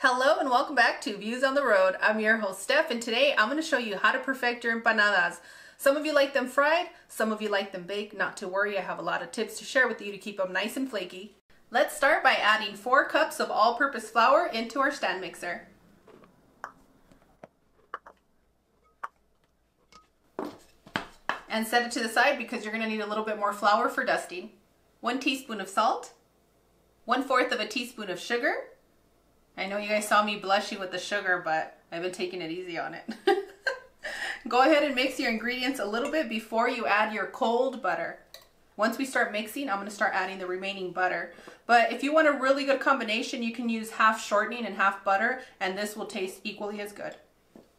Hello and welcome back to Views on the Road. I'm your host Steph, and today I'm going to show you how to perfect your empanadas. Some of you like them fried, some of you like them baked. Not to worry, I have a lot of tips to share with you to keep them nice and flaky. Let's start by adding 4 cups of all-purpose flour into our stand mixer. And set it to the side because you're going to need a little bit more flour for dusting. 1 teaspoon of salt, 1/4 of a teaspoon of sugar. I know you guys saw me blushing with the sugar, but I've been taking it easy on it. Go ahead and mix your ingredients a little bit before you add your cold butter. Once we start mixing, I'm going to start adding the remaining butter. But if you want a really good combination, you can use half shortening and half butter, and this will taste equally as good.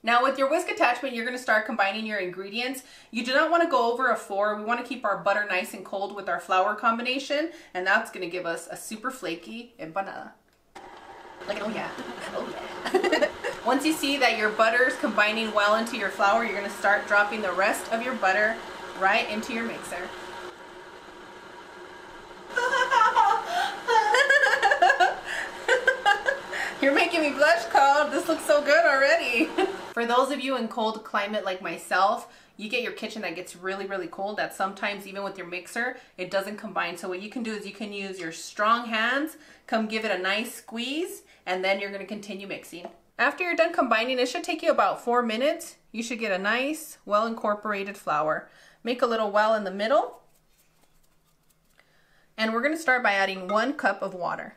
Now with your whisk attachment, you're going to start combining your ingredients. You do not want to go over a 4. We want to keep our butter nice and cold with our flour combination, and that's going to give us a super flaky empanada. Like, oh yeah, oh yeah. Once you see that your butter is combining well into your flour, you're going to start dropping the rest of your butter right into your mixer. You're making me blush, Carl. This looks so good already. For those of you in cold climate like myself, you get your kitchen that gets really, really cold, that sometimes even with your mixer, it doesn't combine. So what you can do is you can use your strong hands, come give it a nice squeeze, and then you're going to continue mixing. After you're done combining, it should take you about 4 minutes. You should get a nice, well incorporated flour. Make a little well in the middle. And we're going to start by adding 1 cup of water.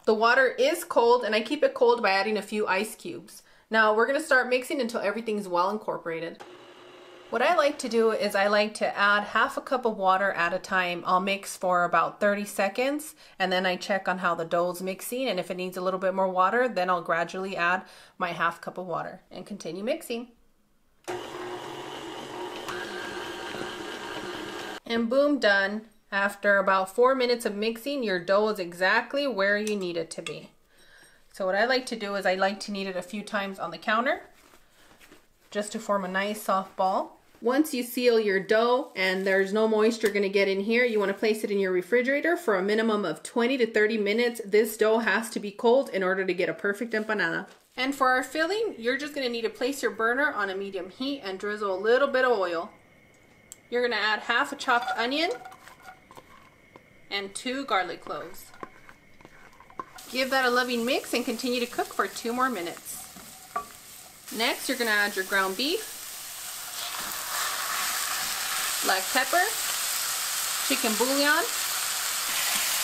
The water is cold, and I keep it cold by adding a few ice cubes. Now we're going to start mixing until everything's well incorporated. What I like to do is I like to add half a cup of water at a time. I'll mix for about 30 seconds, and then I check on how the dough's mixing, and if it needs a little bit more water, then I'll gradually add my half cup of water and continue mixing. And boom, done. After about 4 minutes of mixing, your dough is exactly where you need it to be. So what I like to do is I like to knead it a few times on the counter just to form a nice soft ball. Once you seal your dough and there's no moisture going to get in here, you want to place it in your refrigerator for a minimum of 20 to 30 minutes. This dough has to be cold in order to get a perfect empanada. And for our filling, you're just going to need to place your burner on a medium heat and drizzle a little bit of oil. You're going to add half a chopped onion and 2 garlic cloves. Give that a loving mix and continue to cook for 2 more minutes. Next, you're going to add your ground beef, black pepper, chicken bouillon,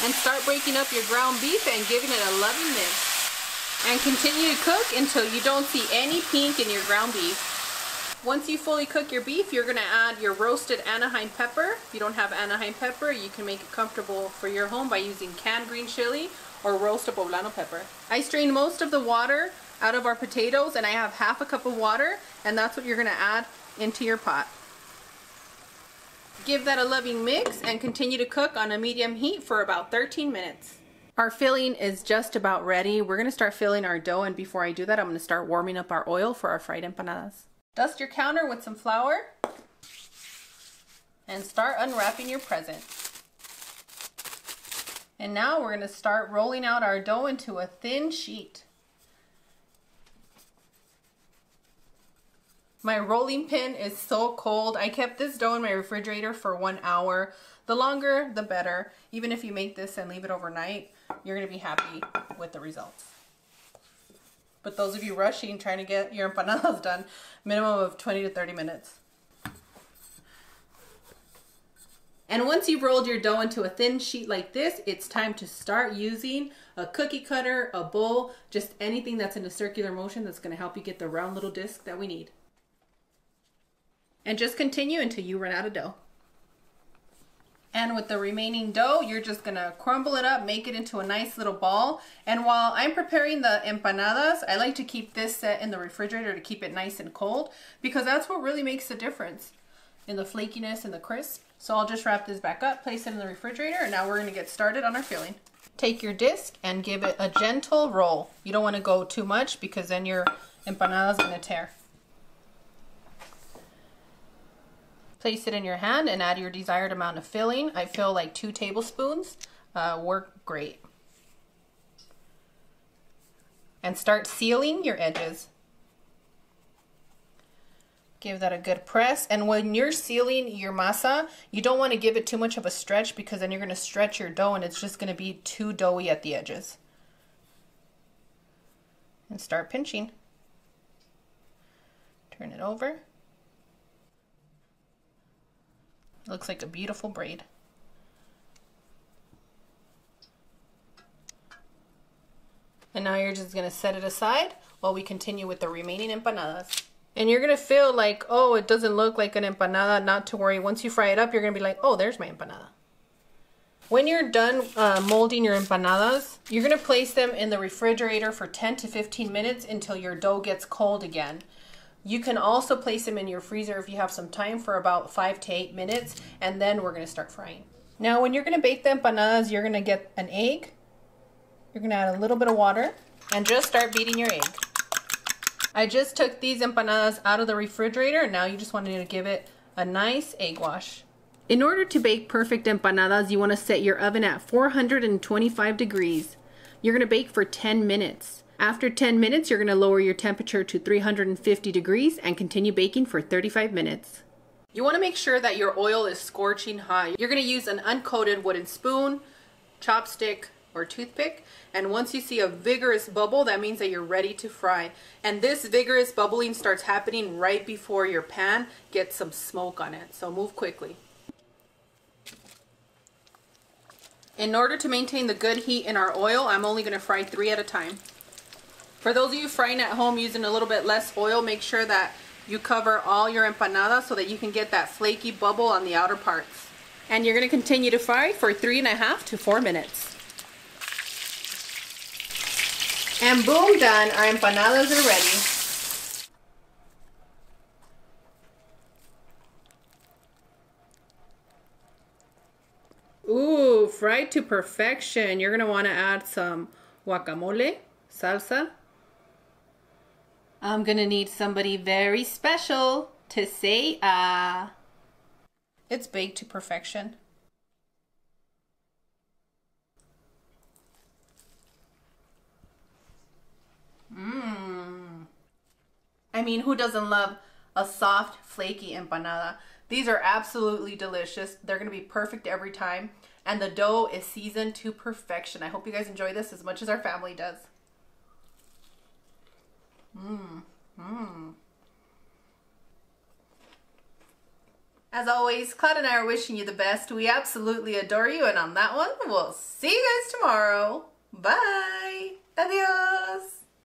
and start breaking up your ground beef and giving it a loving mix. And continue to cook until you don't see any pink in your ground beef. Once you fully cook your beef, you're going to add your roasted Anaheim pepper. If you don't have Anaheim pepper, you can make it comfortable for your home by using canned green chili or roasted poblano pepper. I strained most of the water out of our potatoes, and I have half a cup of water, and that's what you're going to add into your pot. Give that a loving mix and continue to cook on a medium heat for about 13 minutes. Our filling is just about ready. We're going to start filling our dough, and before I do that, I'm going to start warming up our oil for our fried empanadas. Dust your counter with some flour and start unwrapping your present. And now we're going to start rolling out our dough into a thin sheet. My rolling pin is so cold. I kept this dough in my refrigerator for 1 hour. The longer, the better. Even if you make this and leave it overnight, you're going to be happy with the results. But those of you rushing, trying to get your empanadas done, minimum of 20 to 30 minutes. And once you've rolled your dough into a thin sheet like this, it's time to start using a cookie cutter, a bowl, just anything that's in a circular motion that's going to help you get the round little disc that we need. And just continue until you run out of dough. And with the remaining dough, you're just going to crumble it up, make it into a nice little ball. And while I'm preparing the empanadas, I like to keep this set in the refrigerator to keep it nice and cold, because that's what really makes the difference in the flakiness and the crisp. So I'll just wrap this back up, place it in the refrigerator, and now we're going to get started on our filling. Take your disc and give it a gentle roll. You don't want to go too much because then your empanada is going to tear. Place it in your hand and add your desired amount of filling. I feel like 2 tablespoons work great. and start sealing your edges. Give that a good press, and when you're sealing your masa, you don't want to give it too much of a stretch because then you're going to stretch your dough and it's just going to be too doughy at the edges. And start pinching. Turn it over. Looks like a beautiful braid. And now you're just going to set it aside while we continue with the remaining empanadas. And you're going to feel like, oh, it doesn't look like an empanada. Not to worry. Once you fry it up, you're going to be like, oh, there's my empanada. When you're done molding your empanadas, you're going to place them in the refrigerator for 10 to 15 minutes until your dough gets cold again. You can also place them in your freezer if you have some time for about 5 to 8 minutes, and then we're going to start frying. Now, when you're going to bake the empanadas, you're going to get an egg. You're going to add a little bit of water and just start beating your egg. I just took these empanadas out of the refrigerator, and now you just want to give it a nice egg wash. In order to bake perfect empanadas, you want to set your oven at 425 degrees. You're going to bake for 10 minutes. After 10 minutes, you're going to lower your temperature to 350 degrees and continue baking for 35 minutes. You want to make sure that your oil is scorching hot. You're going to use an uncoated wooden spoon, chopstick, or toothpick, and once you see a vigorous bubble, that means that you're ready to fry. And this vigorous bubbling starts happening right before your pan gets some smoke on it, so move quickly. In order to maintain the good heat in our oil, I'm only going to fry 3 at a time. For those of you frying at home using a little bit less oil, make sure that you cover all your empanadas so that you can get that flaky bubble on the outer parts. And you're going to continue to fry for 3.5 to 4 minutes. And boom, done. Our empanadas are ready. Ooh, fried to perfection. You're going to want to add some guacamole, salsa. I'm going to need somebody very special to say ah. It's baked to perfection. I mean, who doesn't love a soft, flaky empanada? These are absolutely delicious. They're going to be perfect every time. And the dough is seasoned to perfection. I hope you guys enjoy this as much as our family does. As always, Claude and I are wishing you the best. We absolutely adore you. And on that one, we'll see you guys tomorrow. Bye.